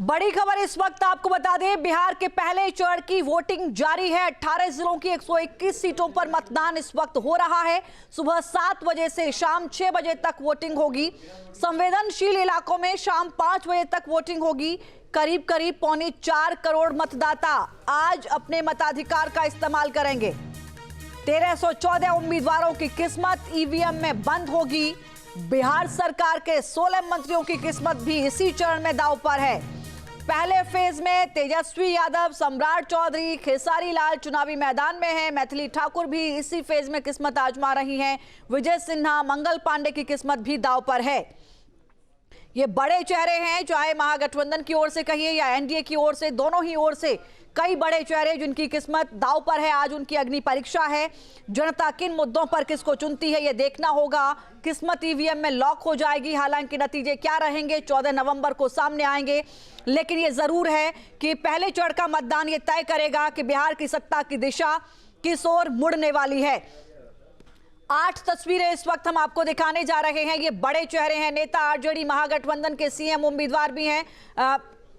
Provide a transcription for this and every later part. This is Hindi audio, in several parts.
बड़ी खबर इस वक्त आपको बता दें, बिहार के पहले चरण की वोटिंग जारी है। 18 जिलों की 121 सीटों पर मतदान इस वक्त हो रहा है। सुबह 7 बजे से शाम 6 बजे तक वोटिंग होगी। संवेदनशील इलाकों में शाम 5 बजे तक वोटिंग होगी। करीब करीब 3.25 करोड़ मतदाता आज अपने मताधिकार का इस्तेमाल करेंगे। 1314 उम्मीदवारों की किस्मत ईवीएम में बंद होगी। बिहार सरकार के 16 मंत्रियों की किस्मत भी इसी चरण में दांव पर है। पहले फेज में तेजस्वी यादव, सम्राट चौधरी, खेसारी लाल चुनावी मैदान में हैं। मैथिली ठाकुर भी इसी फेज में किस्मत आजमा रही हैं। विजय सिन्हा, मंगल पांडे की किस्मत भी दांव पर है। ये बड़े चेहरे हैं, चाहे महागठबंधन की ओर से कहिए या एनडीए की ओर से, दोनों ही ओर से कई बड़े चेहरे जिनकी किस्मत दांव पर है। आज उनकी अग्नि परीक्षा है। जनता किन मुद्दों पर किसको चुनती है, ये देखना होगा। किस्मत ईवीएम में लॉक हो जाएगी। हालांकि नतीजे क्या रहेंगे 14 नवंबर को सामने आएंगे, लेकिन ये जरूर है कि पहले चरण का मतदान ये तय करेगा कि बिहार की सत्ता की दिशा किस ओर मुड़ने वाली है। 8 तस्वीरें इस वक्त हम आपको दिखाने जा रहे हैं। ये बड़े चेहरे हैं। नेता आरजेडी महागठबंधन के सीएम उम्मीदवार भी हैं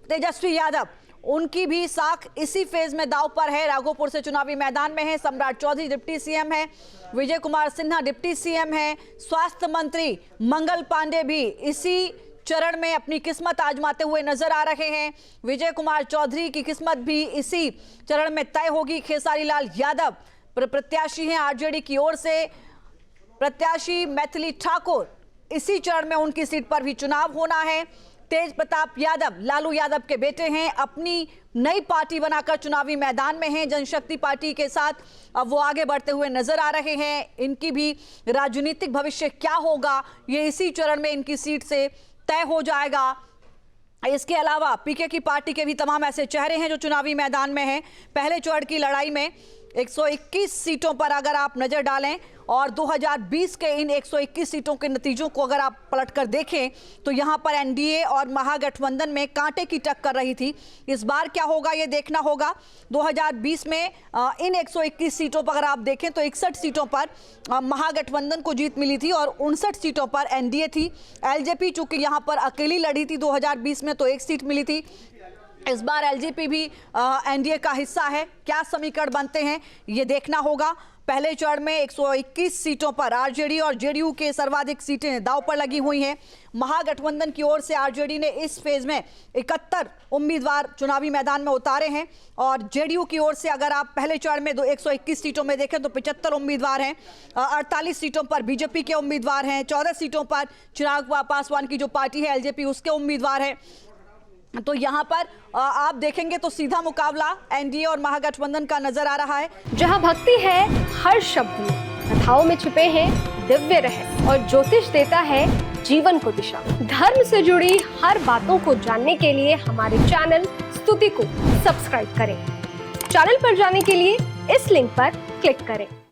तेजस्वी यादव, उनकी भी साख इसी फेज में दांव पर है। राघोपुर से चुनावी मैदान में है। सम्राट चौधरी डिप्टी सीएम है। विजय कुमार सिन्हा डिप्टी सीएम है। स्वास्थ्य मंत्री मंगल पांडे भी इसी चरण में अपनी किस्मत आजमाते हुए नजर आ रहे हैं। विजय कुमार चौधरी की किस्मत भी इसी चरण में तय होगी। खेसारी लाल यादव प्रत्याशी हैं आरजेडी की ओर से। प्रत्याशी मैथिली ठाकुर, इसी चरण में उनकी सीट पर भी चुनाव होना है। तेज प्रताप यादव लालू यादव के बेटे हैं। अपनी नई पार्टी बनाकर चुनावी मैदान में हैं। जनशक्ति पार्टी के साथ अब वो आगे बढ़ते हुए नजर आ रहे हैं। इनकी भी राजनीतिक भविष्य क्या होगा, ये इसी चरण में इनकी सीट से तय हो जाएगा। इसके अलावा पीके की पार्टी के भी तमाम ऐसे चेहरे हैं जो चुनावी मैदान में हैं। पहले चरण की लड़ाई में 121 सीटों पर अगर आप नजर डालें और 2020 के इन 121 सीटों के नतीजों को अगर आप पलटकर देखें तो यहां पर एनडीए और महागठबंधन में कांटे की टक्कर रही थी। इस बार क्या होगा ये देखना होगा। 2020 में इन 121 सीटों पर अगर आप देखें तो 61 सीटों पर महागठबंधन को जीत मिली थी और 59 सीटों पर एनडीए थी। एलजेपी चूंकि यहां पर अकेली लड़ी थी 2020 में, तो 1 सीट मिली थी। इस बार एलजेपी भी एनडीए का हिस्सा है। क्या समीकरण बनते हैं ये देखना होगा। पहले चरण में 121 सीटों पर आरजेडी और जेडीयू के सर्वाधिक सीटें दांव पर लगी हुई हैं। महागठबंधन की ओर से आरजेडी ने इस फेज में 71 उम्मीदवार चुनावी मैदान में उतारे हैं और जेडीयू की ओर से अगर आप पहले चरण में 121 सीटों में देखें तो 75 उम्मीदवार हैं। 48 सीटों पर बीजेपी के उम्मीदवार हैं। 14 सीटों पर चिराग पासवान की जो पार्टी है एलजेपी, उसके उम्मीदवार हैं। तो यहां पर आप देखेंगे तो सीधा मुकाबला एनडीए और महागठबंधन का नजर आ रहा है। जहां भक्ति है हर शब्द में, कथाओं में छुपे हैं दिव्य रहस्य और ज्योतिष देता है जीवन को दिशा। धर्म से जुड़ी हर बातों को जानने के लिए हमारे चैनल स्तुति को सब्सक्राइब करें। चैनल पर जाने के लिए इस लिंक पर क्लिक करें।